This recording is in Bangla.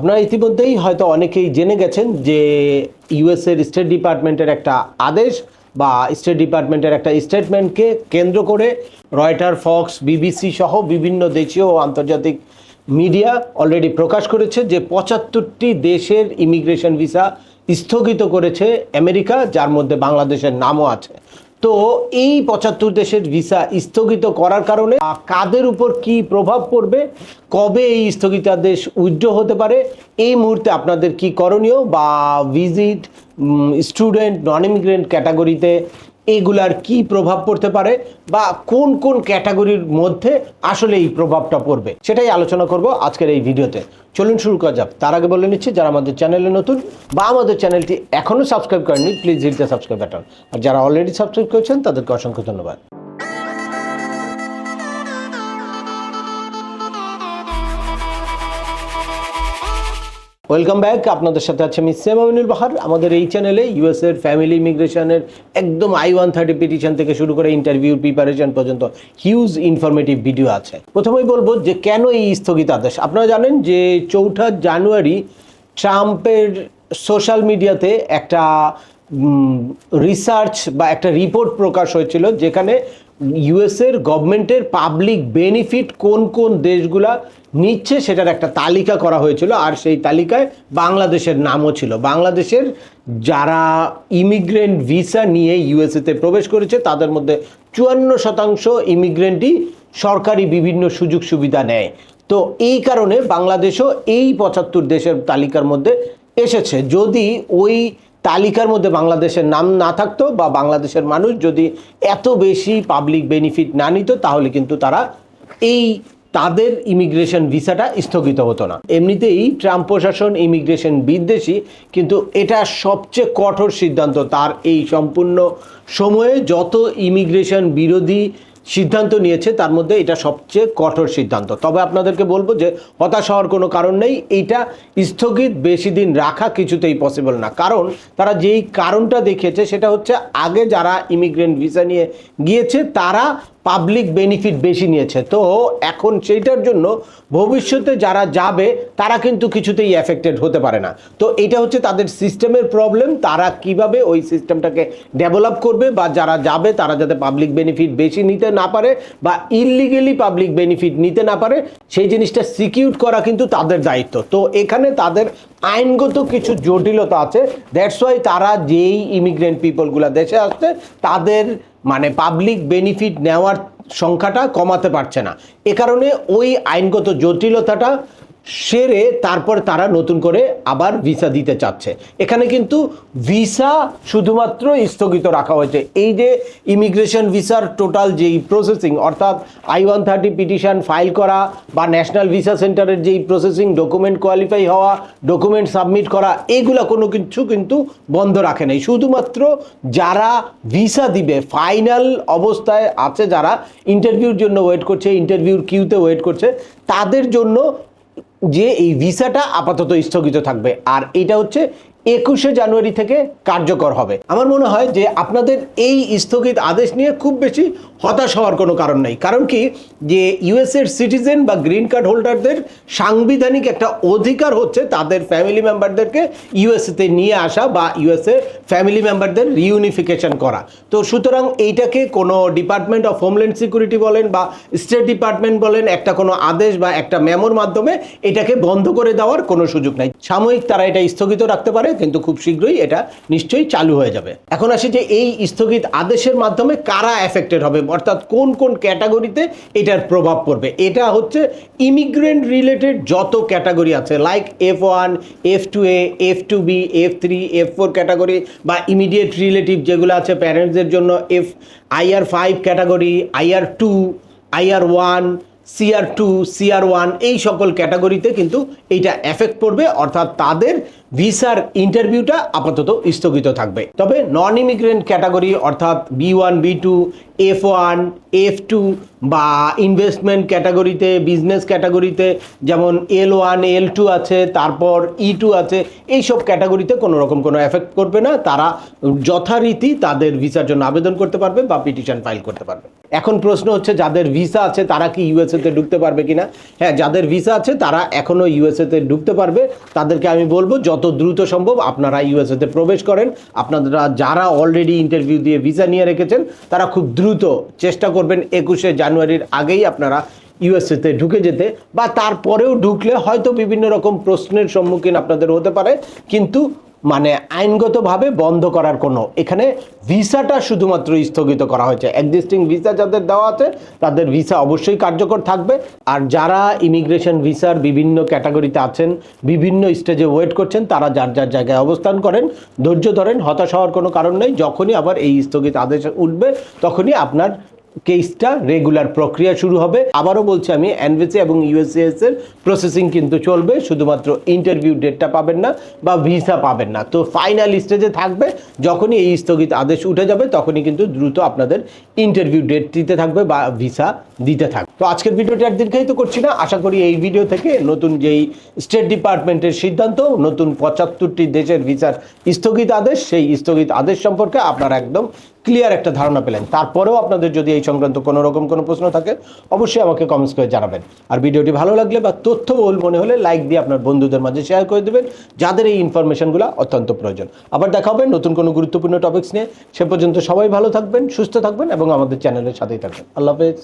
আপনারা ইতিমধ্যেই হয়তো অনেকেই জেনে গেছেন যে ইউএসের স্টেট ডিপার্টমেন্টের একটা আদেশ বা স্টেট ডিপার্টমেন্টের একটা স্টেটমেন্টকে কেন্দ্র করে রয়টার, ফক্স, বিবিসি সহ বিভিন্ন দেশীয় ও আন্তর্জাতিক মিডিয়া অলরেডি প্রকাশ করেছে যে ৭৫টি দেশের ইমিগ্রেশন ভিসা স্থগিত করেছে আমেরিকা, যার মধ্যে বাংলাদেশের নামও আছে। তো এই ৭৫ দেশের ভিসা স্থগিত করার কারণে কাদের উপর কি প্রভাব পড়বে, কবে এই স্থগিতাদেশ উইথড্র হতে পারে, এই মুহূর্তে আপনাদের কি করণীয়, বা ভিজিট, স্টুডেন্ট, নন ইমিগ্রেন্ট ক্যাটাগরিতে এগুলার কি প্রভাব পড়তে পারে, বা কোন কোন ক্যাটাগরির মধ্যে আসলে এই প্রভাবটা পড়বে, সেটাই আলোচনা করব আজকের এই ভিডিওতে। চলুন শুরু করা যাক। তার আগে বলে নিচ্ছি, যারা আমাদের চ্যানেলে নতুন বা আমাদের চ্যানেলটি এখনও সাবস্ক্রাইব করেননি, please hit the subscribe button. আর যারা অলরেডি সাবস্ক্রাইব করেছেন তাদেরকে অসংখ্য ধন্যবাদ। Welcome back. আপনাদের সাথে আছে আমি সেম আমিনুল বাহার। আমাদের এই চ্যানেলে ইউএসের ফ্যামিলি ইমিগ্রেশনের একদম I-130 পিটিশন থেকে শুরু করে ইন্টারভিউ প্রিপারেশন পর্যন্ত হিউজ ইনফরমেটিভ ভিডিও আছে। প্রথমেই বলবো যে কেন এই স্থগিতাদেশ। আপনারা জানেন যে ৪ জানুয়ারি ট্রাম্পের সোশ্যাল মিডিয়াতে একটা রিসার্চ বা একটা রিপোর্ট প্রকাশ হয়েছিল, যেখানে ইউএসের গভর্নমেন্টের পাবলিক বেনিফিট কোন কোন দেশগুলা নিচ্ছে সেটার একটা তালিকা করা হয়েছিল। আর সেই তালিকায় বাংলাদেশের নামও ছিল। বাংলাদেশের যারা ইমিগ্রেন্ট ভিসা নিয়ে ইউএসএতে প্রবেশ করেছে তাদের মধ্যে ৫৪% ইমিগ্রেন্টই সরকারি বিভিন্ন সুযোগ সুবিধা নেয়। তো এই কারণে বাংলাদেশও এই ৭৫ দেশের তালিকার মধ্যে এসেছে। যদি ওই তালিকার মধ্যে বাংলাদেশের নাম না থাকতো বা বাংলাদেশের মানুষ যদি এত বেশি পাবলিক বেনিফিট না নিত, তাহলে কিন্তু তারা তাদের ইমিগ্রেশন ভিসাটা স্থগিত হতো না। এমনিতেই ট্রাম্প প্রশাসন ইমিগ্রেশন বিদ্বেষী, কিন্তু এটা সবচেয়ে কঠোর সিদ্ধান্ত। তার এই সম্পূর্ণ সময়ে যত ইমিগ্রেশন বিরোধী সিদ্ধান্ত নিয়েছে তার মধ্যে এটা সবচেয়ে কঠোর সিদ্ধান্ত। তবে আপনাদেরকে বলবো যে হতাশ হওয়ার কোনো কারণ নেই। এইটা স্থগিত বেশি দিন রাখা কিছুতেই পসিবল না। কারণ তারা যেই কারণটা দেখিয়েছে সেটা হচ্ছে, আগে যারা ইমিগ্রেন্ট ভিসা নিয়ে গিয়েছে তারা পাবলিক বেনিফিট বেশি নিয়েছে। তো এখন সেইটার জন্য ভবিষ্যতে যারা যাবে তারা কিন্তু কিছুতেই এফেক্টেড হতে পারে না। তো এটা হচ্ছে তাদের সিস্টেমের প্রবলেম। তারা কিভাবে ওই সিস্টেমটাকে ডেভেলপ করবে, বা যারা যাবে তারা যাতে পাবলিক বেনিফিট বেশি নিতে না পারে বা ইললিগেলি পাবলিক বেনিফিট নিতে না পারে, সেই জিনিসটা সিকিউর করা কিন্তু তাদের দায়িত্ব। তো এখানে তাদের আইনগত কিছু জটিলতা আছে। দ্যাটস ওয়াই তারা যেই ইমিগ্রেন্ট পিপলগুলো দেশে আসছে তাদের পাবলিক বেনিফিট নেওয়ার সংখ্যাটা কমাতে পারছে না। এ কারণে ওই আইনগত জটিলতাটা সেরে তারপর তারা নতুন করে আবার ভিসা দিতে চাচ্ছে। এখানে কিন্তু ভিসা শুধুমাত্র স্থগিত রাখা হয়েছে। এই যে ইমিগ্রেশন ভিসার টোটাল যেই প্রসেসিং, অর্থাৎ I-130 পিটিশন ফাইল করা বা ন্যাশনাল ভিসা সেন্টারের যেই প্রসেসিং, ডকুমেন্ট কোয়ালিফাই হওয়া, ডকুমেন্ট সাবমিট করা, এইগুলা কোনো কিছু কিন্তু বন্ধ রাখে নাই। শুধুমাত্র যারা ভিসা দিবে, ফাইনাল অবস্থায় আছে, যারা ইন্টারভিউর জন্য ওয়েট করছে, ইন্টারভিউর কিউতে ওয়েট করছে, তাদের জন্য যে এই ভিসাটা আপাতত স্থগিত থাকবে। আর এটা হচ্ছে ২১শে জানুয়ারি থেকে কার্যকর হবে। আমার মনে হয় যে আপনাদের এই স্থগিত আদেশ নিয়ে খুব বেশি হতাশ হওয়ার কোনো কারণ নেই। কারণ কি, যে ইউএসের সিটিজেন বা গ্রিন কার্ড হোল্ডারদের সাংবিধানিক একটা অধিকার হচ্ছে তাদের ফ্যামিলি মেম্বারদেরকে ইউএসএতে নিয়ে আসা বা ইউএসএ ফ্যামিলি মেম্বারদের রিউনিফিকেশন করা। তো সুতরাং এইটাকে কোনো ডিপার্টমেন্ট অফ হোমল্যান্ড সিকিউরিটি বলেন বা স্টেট ডিপার্টমেন্ট বলেন, একটা কোনো আদেশ বা একটা মেমোর মাধ্যমে এটাকে বন্ধ করে দেওয়ার কোনো সুযোগ নাই। সাময়িক তারা এটা স্থগিত রাখতে পারে, কিন্তু খুব শীঘ্রই এটা নিশ্চয়ই চালু হয়ে যাবে। এখন আসি যে এই স্থগিত আদেশের মাধ্যমে কারা এফেক্টেড হবে, অর্থাৎ কোন কোন ক্যাটাগরিতে এটার প্রভাব পড়বে। এটা হচ্ছে ইমিগ্রেন্ট রিলেটেড যত ক্যাটাগরি আছে, like F1, F2A, F2B, F3, F4 category, বা ইমিডিয়েট রিলেটিভ যেগুলো আছে প্যারেন্টসদের জন্য IR5 category, IR2, IR1, CR2, CR1, এই সকল ক্যাটাগরিতে কিন্তু এইটা এফেক্ট পড়বে। অর্থাৎ তাদের ভিসার ইন্টারভিউটা আপাতত স্থগিত থাকবে। তবে নন ইমিগ্রেন্ট ক্যাটাগরি অর্থাৎ B1 B2 F1 F2 বা ইনভেস্টমেন্ট ক্যাটাগরিতে, বিজনেস ক্যাটাগরিতে যেমন L1 L2 আছে, তারপর E2 আছে, এইসব ক্যাটাগরিতে কোনো রকম কোনো এফেক্ট করবে না। তারা যথারীতি তাদের ভিসার জন্য আবেদন করতে পারবে বা পিটিশন ফাইল করতে পারবে। এখন প্রশ্ন হচ্ছে যাদের ভিসা আছে তারা কি ইউএসএতে ঢুকতে পারবে কিনা? হ্যাঁ, যাদের ভিসা আছে তারা এখনও ইউএসএতে ঢুকতে পারবে। তাদেরকে আমি বলবো যত দ্রুত সম্ভব আপনারা ইউএসএতে প্রবেশ করেন। আপনারা যারা অলরেডি ইন্টারভিউ দিয়ে ভিসা নিয়ে রেখেছেন তারা খুব দ্রুত চেষ্টা করবেন 21শে জানুয়ারির আগেই আপনারা ইউএসএতে ঢুকে যেতে, বা তারপরেও ঢুকলে হয়তো বিভিন্ন রকম প্রশ্নের সম্মুখীন আপনাদের হতে পারে, কিন্তু মানে আইনগতভাবে বন্ধ করার কোনো, এখানে ভিসাটা শুধুমাত্র স্থগিত করা হয়েছে। এক্সিস্টিং ভিসা যাদের দেওয়া আছে তাদের ভিসা অবশ্যই কার্যকর থাকবে। আর যারা ইমিগ্রেশন ভিসার বিভিন্ন ক্যাটাগরিতে আছেন, বিভিন্ন স্টেজে ওয়েট করছেন, তারা যার যার জায়গায় অবস্থান করেন, ধৈর্য ধরেন, হতাশ হওয়ার কোনো কারণ নেই। যখনই আবার এই স্থগিত আদেশ উঠবে তখনই আপনার কেসটা রেগুলার প্রক্রিয়া শুরু হবে। আবারও বলছি আমি, এনভিসি এবং ইউএসসিএস এর প্রসেসিং কিন্তু চলবে, শুধুমাত্র ইন্টারভিউ ডেটটা পাবেন না বা ভিসা পাবেন না। তো ফাইনাল স্টেজে থাকবে, যখনই এই স্থগিত আদেশ উঠে যাবে তখনই কিন্তু দ্রুত আপনাদের ইন্টারভিউ ডেট দিতে থাকবে বা ভিসা দিতে থাকবে। তো আজকের ভিডিওটি আর দীর্ঘায়িত করছি না। আশা করি এই ভিডিও থেকে নতুন যেই স্টেট ডিপার্টমেন্টের সিদ্ধান্ত, নতুন 75টি দেশের ভিসার স্থগিত আদেশ, সেই স্থগিত আদেশ সম্পর্কে আপনারা একদম ক্লিয়ার একটা ধারণা পেলেন। তারপরেও আপনাদের যদি এই সংক্রান্ত কোনো রকম কোনো প্রশ্ন থাকে অবশ্যই আমাকে কমেন্টস করে জানাবেন। আর ভিডিওটি ভালো লাগলে বা তথ্যবহুল মনে হলে লাইক দিয়ে আপনার বন্ধুদের মাঝে শেয়ার করে দেবেন যাদের এই ইনফরমেশনগুলো অত্যন্ত প্রয়োজন। আবার দেখা হবে নতুন কোনো গুরুত্বপূর্ণ টপিকস নিয়ে। সে পর্যন্ত সবাই ভালো থাকবেন, সুস্থ থাকবেন এবং আমাদের চ্যানেলের সাথেই থাকবেন। আল্লাহ হাফেজ।